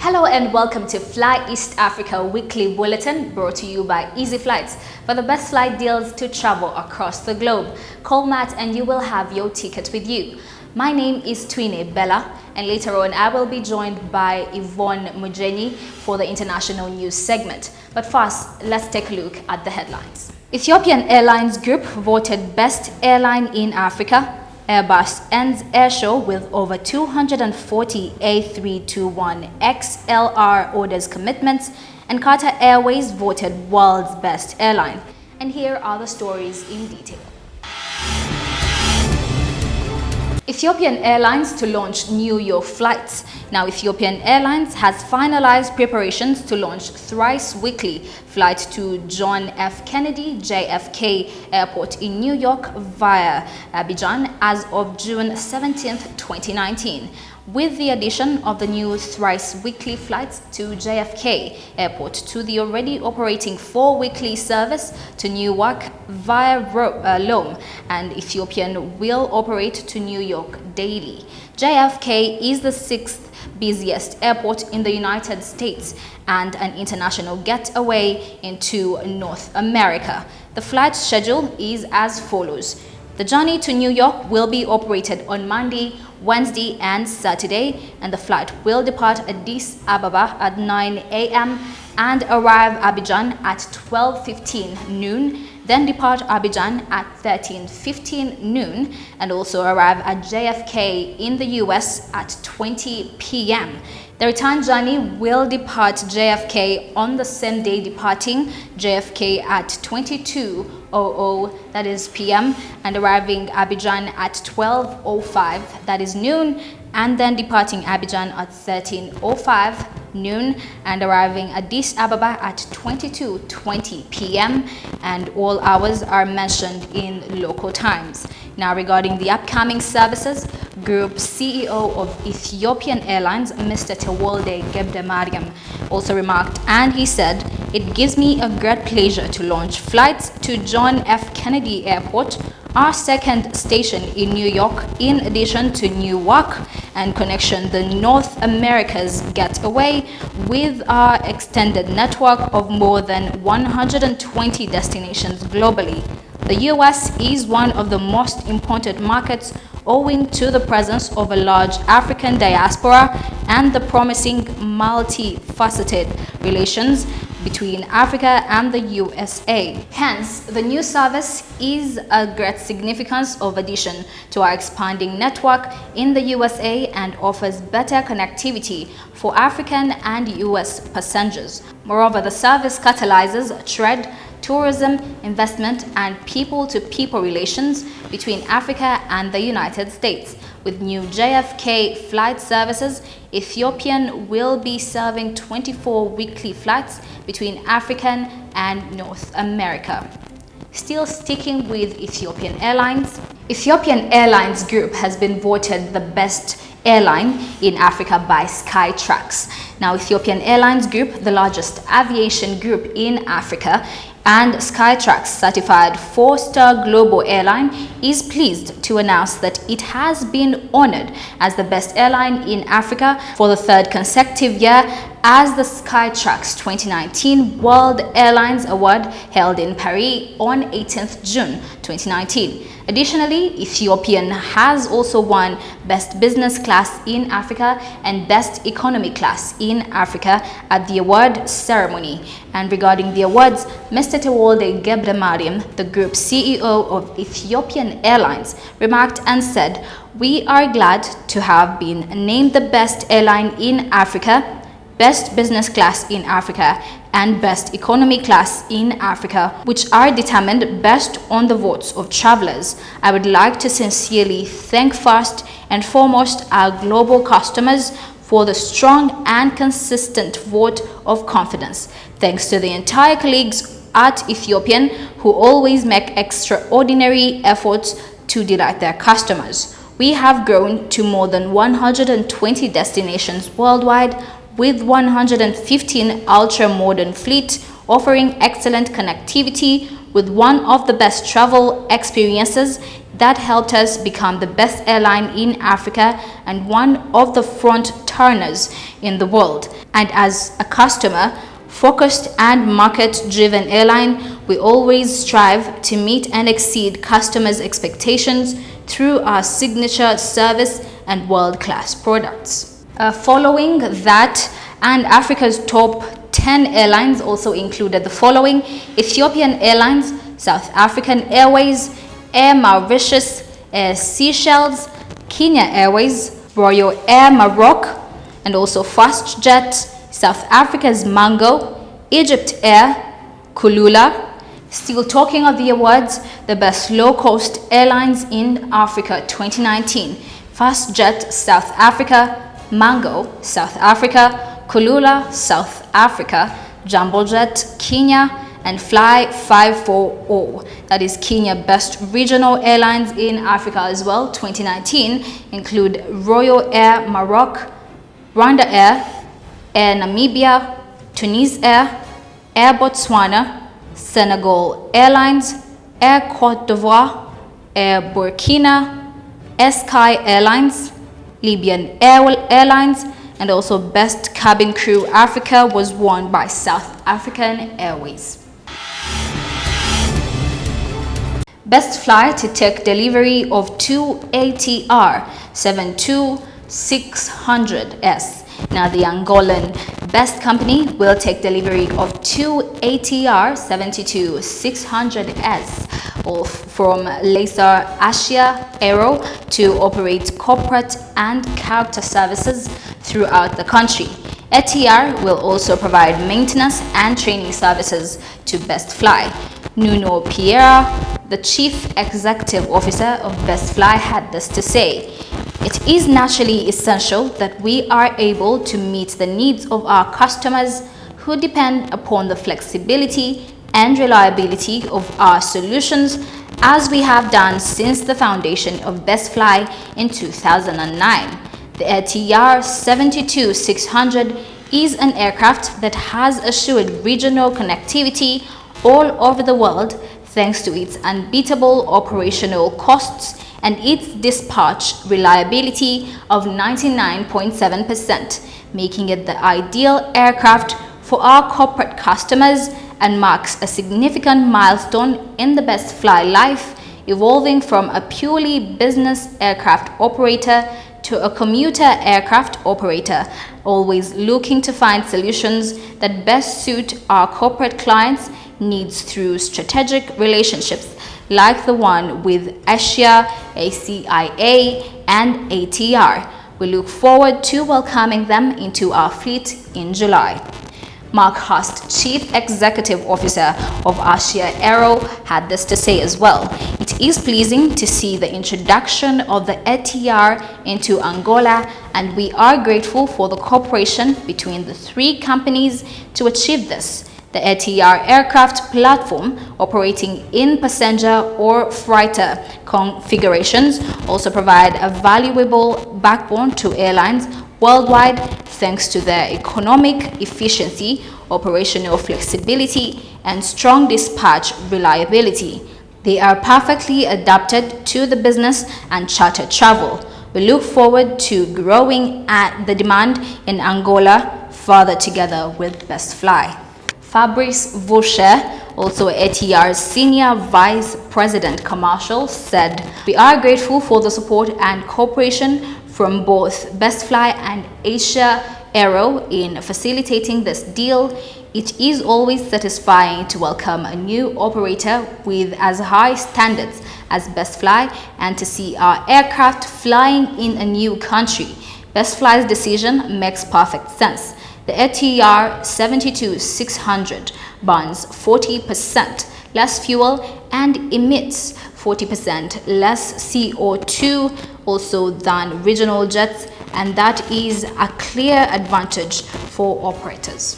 Hello and welcome to Fly East Africa Weekly Bulletin, brought to you by Easy Flights. For the best flight deals to travel across the globe, call Matt and you will have your ticket with you. My name is Twine Bella, and later on I will be joined by Yvonne Mujeni for the international news segment. But first, let's take a look at the headlines. Ethiopian Airlines Group voted Best Airline in Africa. Airbus ends airshow with over 240 A321XLR orders commitments, and Qatar Airways voted World's Best Airline. And here are the stories in detail. Ethiopian Airlines to launch New York flights. Now, Ethiopian Airlines has finalized preparations to launch thrice weekly flight to John F. Kennedy JFK Airport in New York via Abidjan as of June 17, 2019. With the addition of the new thrice weekly flights to JFK Airport to the already operating 4 weekly service to Newark via Lome, and Ethiopian will operate to New York daily. JFK is the 6th busiest airport in the United States and an international getaway into North America. The flight schedule is as follows. The journey to New York will be operated on Monday, Wednesday and Saturday, and the flight will depart Addis Ababa at 9 a.m. and arrive Abidjan at 12:15 noon, then depart Abidjan at 13:15 noon, and also arrive at JFK in the US at 20 p.m. The return journey will depart JFK on the same day, departing JFK at 22:00, that is p.m., and arriving Abidjan at 12:05, that is noon, and then departing Abidjan at 13:05 noon and arriving Addis Ababa at 22:20 p.m. and all hours are mentioned in local times. Now, regarding the upcoming services, Group CEO of Ethiopian Airlines, Mr. Tewolde Gebdemariam, also remarked, and he said, "It gives me a great pleasure to launch flights to John F. Kennedy Airport, our second station in New York, in addition to Newark, and connection the North America's getaway with our extended network of more than 120 destinations globally. The US is one of the most important markets owing to the presence of a large African diaspora and the promising multifaceted relations between Africa and the USA. Hence, the new service is a great significance of addition to our expanding network in the USA and offers better connectivity for African and US passengers. Moreover, the service catalyzes trade, tourism, investment, and people-to-people relations between Africa and the United States. With new JFK flight services, Ethiopian will be serving 24 weekly flights between African and North America. Still sticking with Ethiopian Airlines, Ethiopian Airlines Group has been voted the best airline in Africa by SkyTrax. Now, Ethiopian Airlines Group, the largest aviation group in Africa, and SkyTrax certified 4-star global airline, is pleased to announce that it has been honored as the best airline in Africa for the 3rd consecutive year as the SkyTrax 2019 World Airlines Award held in Paris on 18th June 2019. Additionally, Ethiopian has also won Best Business Class in Africa and Best Economy Class in Africa at the award ceremony. And regarding the awards, Mr. Tewolde Gebdemariam, the group CEO of Ethiopian Airlines, remarked and said, "We are glad to have been named the best airline in Africa, Best Business Class in Africa, and Best Economy Class in Africa, which are determined based on the votes of travelers. I would like to sincerely thank first and foremost our global customers for the strong and consistent vote of confidence. Thanks to the entire colleagues at Ethiopian who always make extraordinary efforts to delight their customers. We have grown to more than 120 destinations worldwide, with 115 ultra-modern fleet offering excellent connectivity with one of the best travel experiences that helped us become the best airline in Africa and one of the front turners in the world. And as a customer-focused and market-driven airline, we always strive to meet and exceed customers' expectations through our signature service and world-class products. Following that, and Africa's top 10 airlines also included the following: Ethiopian Airlines, South African Airways, Air Mauritius, Air Seychelles, Kenya Airways, Air Maroc, and also Fastjet, South Africa's Mango, Egyptair, Kulula. Still talking of the awards, the best low-cost airlines in Africa 2019: Fastjet, South Africa; Mango, South Africa; Kulula, South Africa; Jambojet, Kenya; and Fly 540, that is Kenya best regional airlines in Africa as well 2019, include Air Maroc, RwandAir, Air Namibia, Tunisair, Air Botswana, Sénégal Airlines, Air Côte d'Ivoire, Air Burkina, ASKY Airlines, Libyan Airlines, and also Best Cabin Crew Africa was won by South African Airways. Bestfly to take delivery of two ATR 72600S. Now the Angolan Best Company will take delivery of two ATR 72600S from ASKY Aero to operate corporate and charter services throughout the country. ATR will also provide maintenance and training services to Bestfly. Nuno Pereira, the Chief Executive Officer of Bestfly, had this to say: "It is naturally essential that we are able to meet the needs of our customers who depend upon the flexibility and reliability of our solutions, as we have done since the foundation of Bestfly in 2009. The ATR 72600 is an aircraft that has assured regional connectivity all over the world thanks to its unbeatable operational costs and its dispatch reliability of 99.7%, making it the ideal aircraft for our corporate customers and marks a significant milestone in the Bestfly life, evolving from a purely business aircraft operator to a commuter aircraft operator, always looking to find solutions that best suit our corporate clients' needs through strategic relationships like the one with ASKY, ACIA, and ATR. We look forward to welcoming them into our fleet in July." Mark Hurst, Chief Executive Officer of ASKY Aero, had this to say as well: "It is pleasing to see the introduction of the ATR into Angola, and we are grateful for the cooperation between the three companies to achieve this. The ATR aircraft platform, operating in passenger or freighter configurations, also provide a valuable backbone to airlines worldwide thanks to their economic efficiency, operational flexibility, and strong dispatch reliability. They are perfectly adapted to the business and charter travel. We look forward to growing at the demand in Angola further together with Bestfly." Fabrice Vaucher, also ATR's Senior Vice President Commercial, said, "We are grateful for the support and cooperation from both Bestfly and ASKY Aero in facilitating this deal. It is always satisfying to welcome a new operator with as high standards as Bestfly and to see our aircraft flying in a new country. Bestfly's decision makes perfect sense. The ATR 72600 burns 40% less fuel and emits 40% less CO2 also than regional jets, and that is a clear advantage for operators."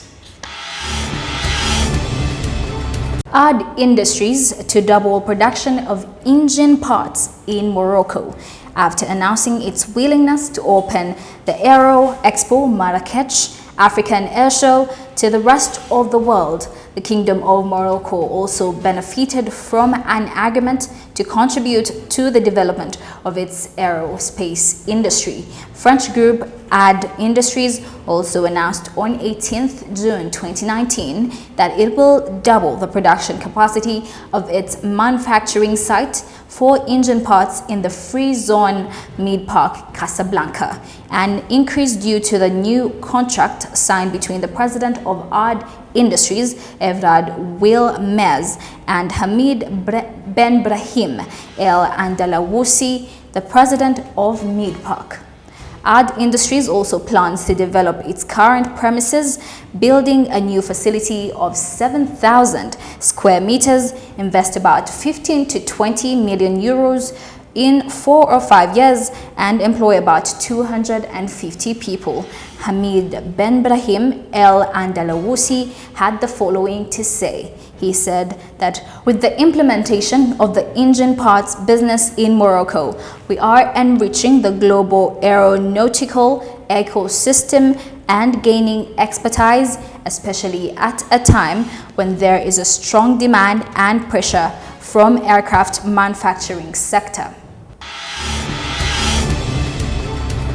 Add Industries to double production of engine parts in Morocco after announcing its willingness to open the Aero Expo Marrakech African Air Show to the rest of the world. The Kingdom of Morocco also benefited from an agreement to contribute to the development of its aerospace industry. French group AD Industries also announced on 18th June 2019 that it will double the production capacity of its manufacturing site for engine parts in the Free Zone Mid-Park, Casablanca, an increase due to the new contract signed between the president of AD Industries, Evrad Wilmez, and Hamid Ben Brahim El Andalawusi, the president of Mid-Park. AD Industries also plans to develop its current premises, building a new facility of 7,000 square meters, invest about 15 to 20 million euros in 4 or 5 years, and employ about 250 people. Hamid Ben Brahim El Andalawusi had the following to say. He said that with the implementation of the engine parts business in Morocco, we are enriching the global aeronautical ecosystem and gaining expertise, especially at a time when there is a strong demand and pressure from aircraft manufacturing sector.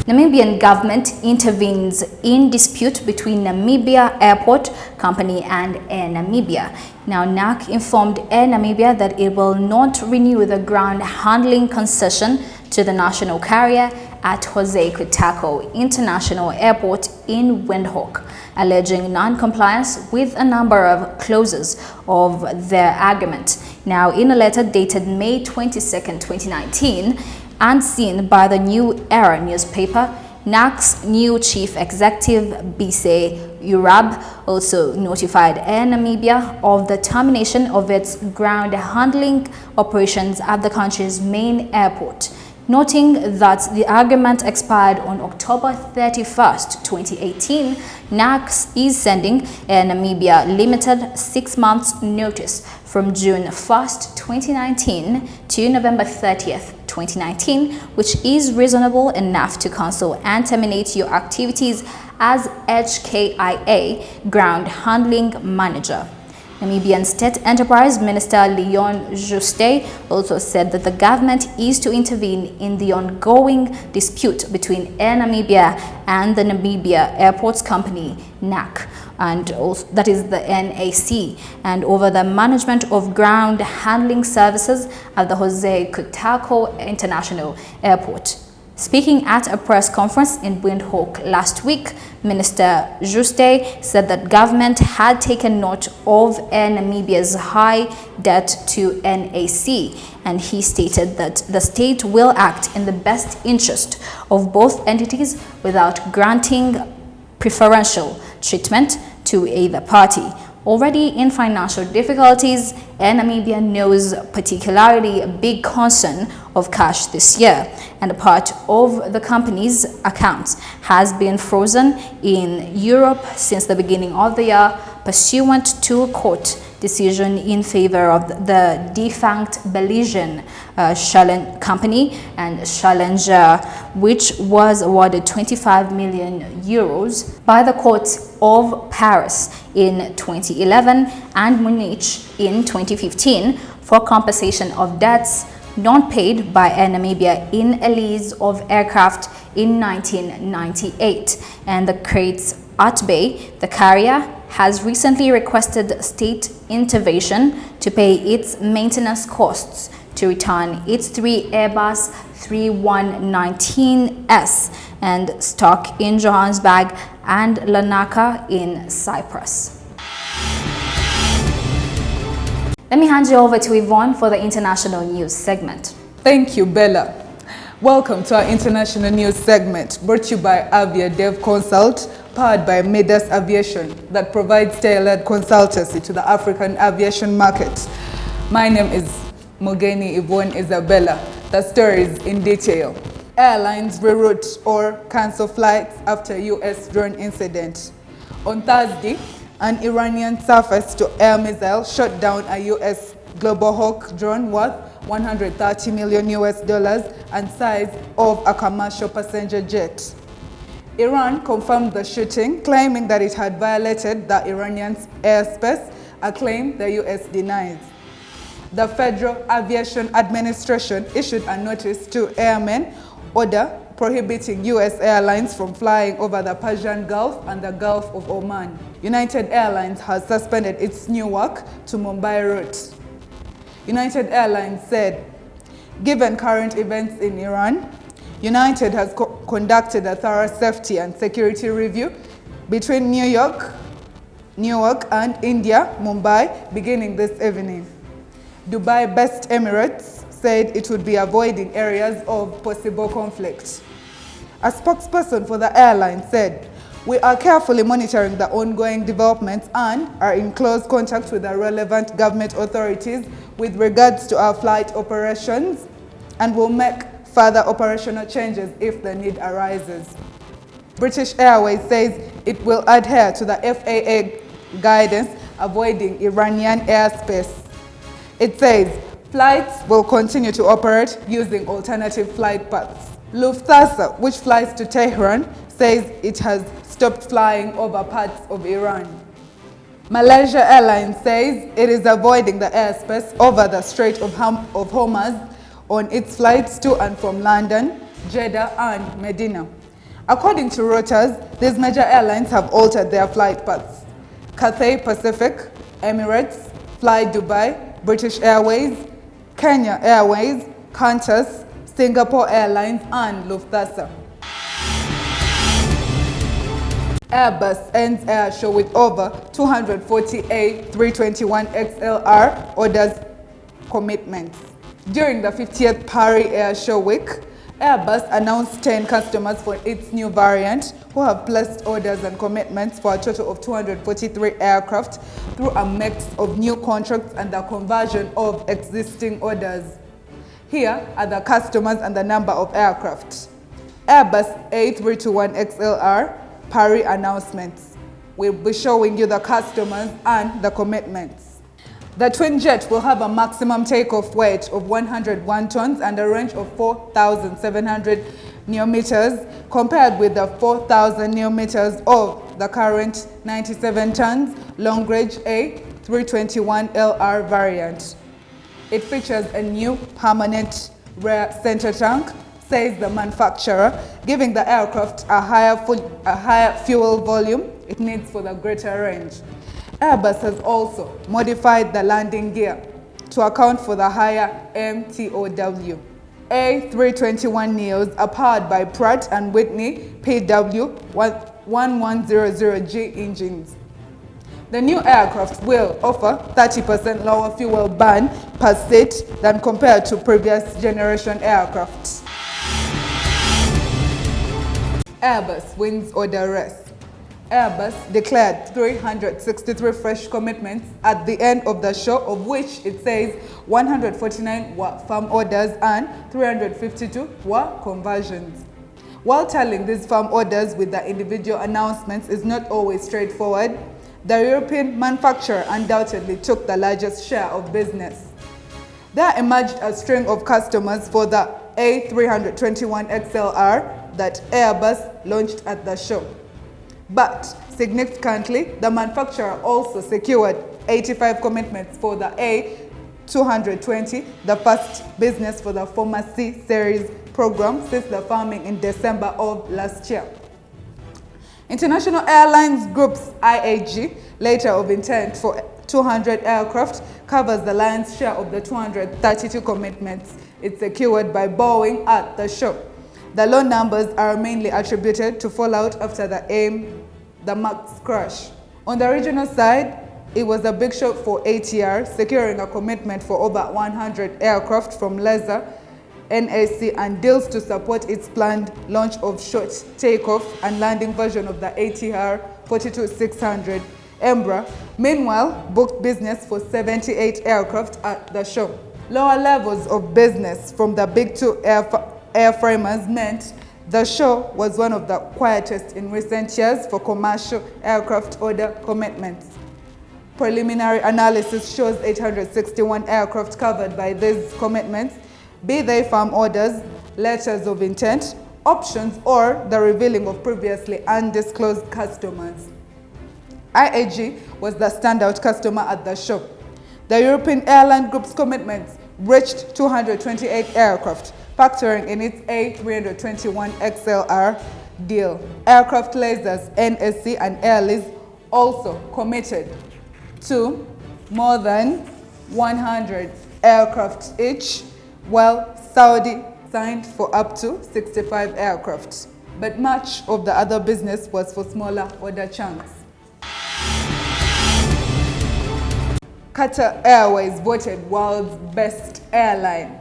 Namibian government intervenes in dispute between Namibia Airport Company and Air Namibia. Now, NAC informed Air Namibia that it will not renew the ground handling concession to the national carrier at Jose Kutako International Airport in Windhoek, alleging non-compliance with a number of clauses of their agreement. Now, in a letter dated May 22, 2019, and seen by the New Era newspaper, NAC's new chief executive, Bise Urab, also notified Air Namibia of the termination of its ground handling operations at the country's main airport, noting that the agreement expired on October 31st, 2018. NAC is sending Air Namibia Limited 6 months notice from June 1st, 2019 to November 30th, 2019, which is reasonable enough to cancel and terminate your activities as ASKY ground handling manager. Namibian State Enterprise Minister Leon Juste also said that the government is to intervene in the ongoing dispute between Air Namibia and the Namibia Airports Company, NAC, and also, that is the NAC, and over the management of ground handling services at the Jose Kutako International Airport. Speaking at a press conference in Windhoek last week, Minister Juste said that government had taken note of Air Namibia's high debt to NAC, and he stated that the state will act in the best interest of both entities without granting preferential treatment to either party. Already in financial difficulties, Air Namibia knows particularly a big concern of cash this year, and a part of the company's accounts has been frozen in Europe since the beginning of the year, pursuant to a court decision in favor of the defunct Belizean company and Challenger, which was awarded 25 million euros by the courts of Paris in 2011 and Munich in 2015 for compensation of debts not paid by Air Namibia in a lease of aircraft in 1998. And the Crates at Bay, the carrier, has recently requested state intervention to pay its maintenance costs to return its 3 Airbus 3119s and stock in Johannesburg and Larnaca in Cyprus. Let me hand you over to Yvonne for the international news segment. Thank you, Bella. Welcome to our international news segment, brought to you by Avia Dev Consult, powered by Midas Aviation, that provides tailored consultancy to the African aviation market. My name is Mogeni Yvonne Isabella. The story is in detail. Airlines reroute or cancel flights after U.S. drone incident. On Thursday, an Iranian surface-to-air missile shot down a U.S. Global Hawk drone worth $130 million and size of a commercial passenger jet. Iran confirmed the shooting, claiming that it had violated the Iranian airspace, a claim the US denies. The Federal Aviation Administration issued a notice to airmen order prohibiting US airlines from flying over the Persian Gulf and the Gulf of Oman. United Airlines has suspended its Newark to Mumbai route. United Airlines said, given current events in Iran, United has conducted a thorough safety and security review between Newark and India, Mumbai, beginning this evening. Dubai-based Emirates said it would be avoiding areas of possible conflict. A spokesperson for the airline said, "We are carefully monitoring the ongoing developments and are in close contact with the relevant government authorities with regards to our flight operations and will make further operational changes if the need arises." British Airways says it will adhere to the FAA guidance avoiding Iranian airspace. It says flights will continue to operate using alternative flight paths. Lufthansa, which flies to Tehran, says it has stopped flying over parts of Iran. Malaysia Airlines says it is avoiding the airspace over the Strait of Hormuz on its flights to and from London, Jeddah and Medina. According to Reuters, these major airlines have altered their flight paths. Cathay Pacific, Emirates, Fly Dubai, British Airways, Kenya Airways, Qantas, Singapore Airlines and Lufthansa. Airbus ends air show with over 240 A321XLR orders commitments. During the 50th Paris Air Show Week, Airbus announced 10 customers for its new variant who have placed orders and commitments for a total of 243 aircraft through a mix of new contracts and the conversion of existing orders. Here are the customers and the number of aircraft. Airbus A321XLR Paris announcements. We'll be showing you the customers and the commitments. The twin jet will have a maximum takeoff weight of 101 tons and a range of 4,700 neometers, compared with the 4,000 neometers of the current 97 tons long-range A321LR variant. It features a new permanent rear center tank, says the manufacturer, giving the aircraft a higher fuel volume it needs for the greater range. Airbus has also modified the landing gear to account for the higher MTOW. A321neos are powered by Pratt & Whitney PW1100G engines. The new aircraft will offer 30% lower fuel burn per seat than compared to previous generation aircraft. Airbus wins order race. Airbus declared 363 fresh commitments at the end of the show, of which it says 149 were firm orders and 352 were conversions. While telling these firm orders with the individual announcements is not always straightforward, the European manufacturer undoubtedly took the largest share of business. There emerged a string of customers for the A321XLR that Airbus launched at the show. But significantly, the manufacturer also secured 85 commitments for the A220, the first business for the former C series program since the farming in December of last year. International Airlines Group's IAG letter of intent for 200 aircraft covers the lion's share of the 232 commitments it secured by Boeing at the show. The low numbers are mainly attributed to fallout after the MAX crash. On the regional side, it was a big show for ATR, securing a commitment for over 100 aircraft from Leisure, NAC, and deals to support its planned launch of short takeoff and landing version of the ATR 42600. Embraer, meanwhile, booked business for 78 aircraft at the show. Lower levels of business from the big two airframers meant the show was one of the quietest in recent years for commercial aircraft order commitments. Preliminary analysis shows 861 aircraft covered by these commitments, be they firm orders, letters of intent, options, or the revealing of previously undisclosed customers. IAG was the standout customer at the show. The European Airline Group's commitments reached 228 aircraft, factoring in its A321XLR deal. Aircraft lasers NSC and Airlines also committed to more than 100 aircraft each, while Saudi signed for up to 65 aircraft. But much of the other business was for smaller order chunks. Qatar Airways voted world's best airline.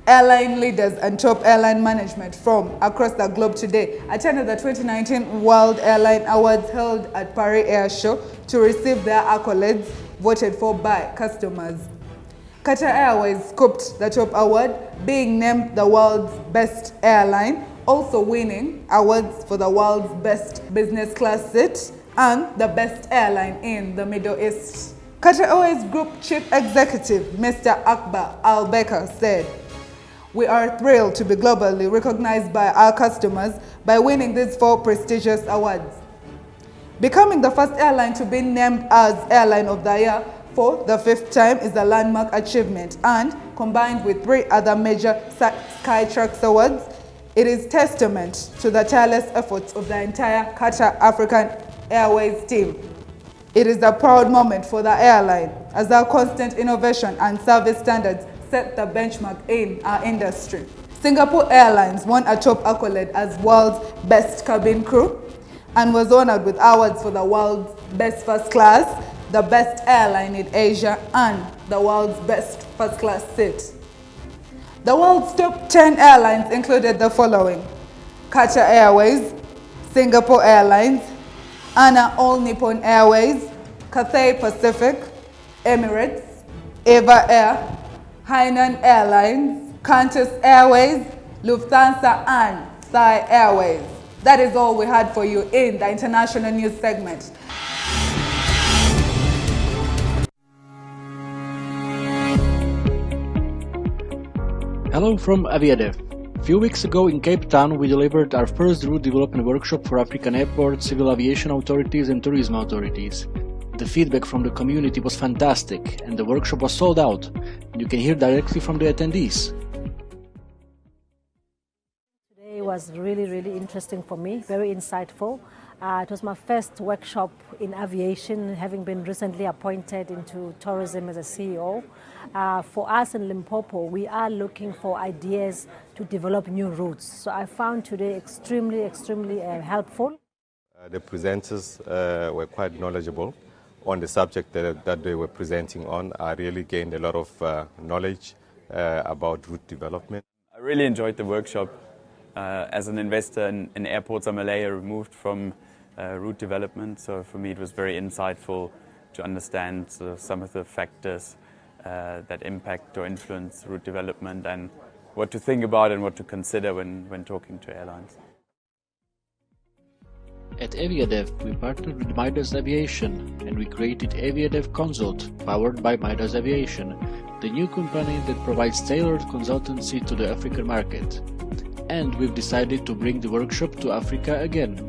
Airline leaders and top airline management from across the globe today attended the 2019 World Airline Awards held at Paris Air Show to receive their accolades voted for by customers. Qatar Airways scooped the top award, being named the world's best airline, also winning awards for the world's best business class seat and the best airline in the Middle East. Qatar Airways Group Chief Executive Mr. Akbar Al-Bekir said, "We are thrilled to be globally recognized by our customers by winning these 4 prestigious awards. Becoming the first airline to be named as Airline of the Year for the 5th time is a landmark achievement, and combined with 3 other major SkyTrax awards, it is testament to the tireless efforts of the entire Qatar African Airways team. It is a proud moment for the airline, as our constant innovation and service standards set the benchmark in our industry." Singapore Airlines won a top accolade as world's best cabin crew and was honored with awards for the world's best first class, the best airline in Asia, and the world's best first class seat. The world's top 10 airlines included the following: Qatar Airways, Singapore Airlines, All Nippon Airways, Cathay Pacific, Emirates, Eva Air, Hainan Airlines, Qantas Airways, Lufthansa, and Thai Airways. That is all we had for you in the international news segment. Hello from Aviadev. A few weeks ago in Cape Town we delivered our first route development workshop for African airports, civil aviation authorities and tourism authorities. The feedback from the community was fantastic and the workshop was sold out. You can hear directly from the attendees. Today was really interesting for me, very insightful. It was my first workshop in aviation, having been recently appointed into tourism as a CEO. For us in Limpopo, we are looking for ideas to develop new routes. So I found today extremely helpful. The presenters were quite knowledgeable on the subject that they were presenting on. I really gained a lot of knowledge about route development. I really enjoyed the workshop. As an investor in airports, I'm a layer removed from route development, so for me it was very insightful to understand some of the factors that impact or influence route development and what to think about and what to consider when talking to airlines. At Aviadev, we partnered with Midas Aviation and we created Aviadev Consult, powered by Midas Aviation, the new company that provides tailored consultancy to the African market. And we've decided to bring the workshop to Africa again.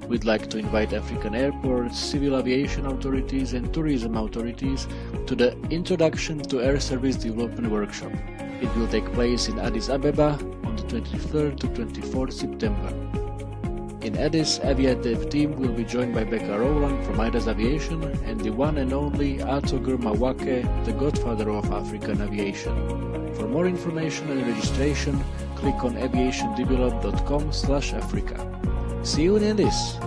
We'd like to invite African airports, civil aviation authorities and tourism authorities to the Introduction to Air Service Development Workshop. It will take place in Addis Ababa on the 23rd to 24th September. In Addis, Aviadev team will be joined by Becca Rowland from Midas Aviation and the one and only Atogur Mawake, the godfather of African aviation. For more information and registration, click on aviationdevelop.com/Africa. See you in Addis!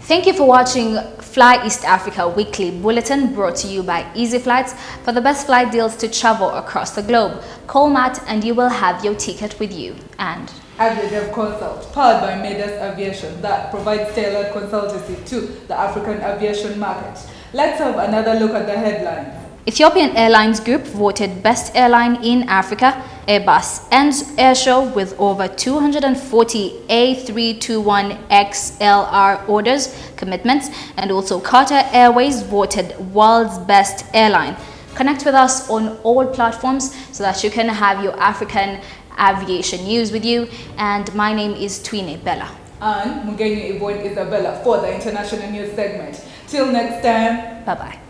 Thank you for watching Fly East Africa Weekly Bulletin, brought to you by Easy Flights. For the best flight deals to travel across the globe, call Matt and you will have your ticket with you. And Aviadev Consult, powered by Midas Aviation, that provides tailored consultancy to the African aviation market. Let's have another look at the headlines. Ethiopian Airlines Group voted Best Airline in Africa. Airbus ends airshow with over 240 A321XLR orders, commitments, and also Qatar Airways voted World's Best Airline. Connect with us on all platforms so that you can have your African aviation news with you. And my name is Twine Bella. And Mugenyi Yvonne Isabella for the International News segment. Till next time. Bye-bye.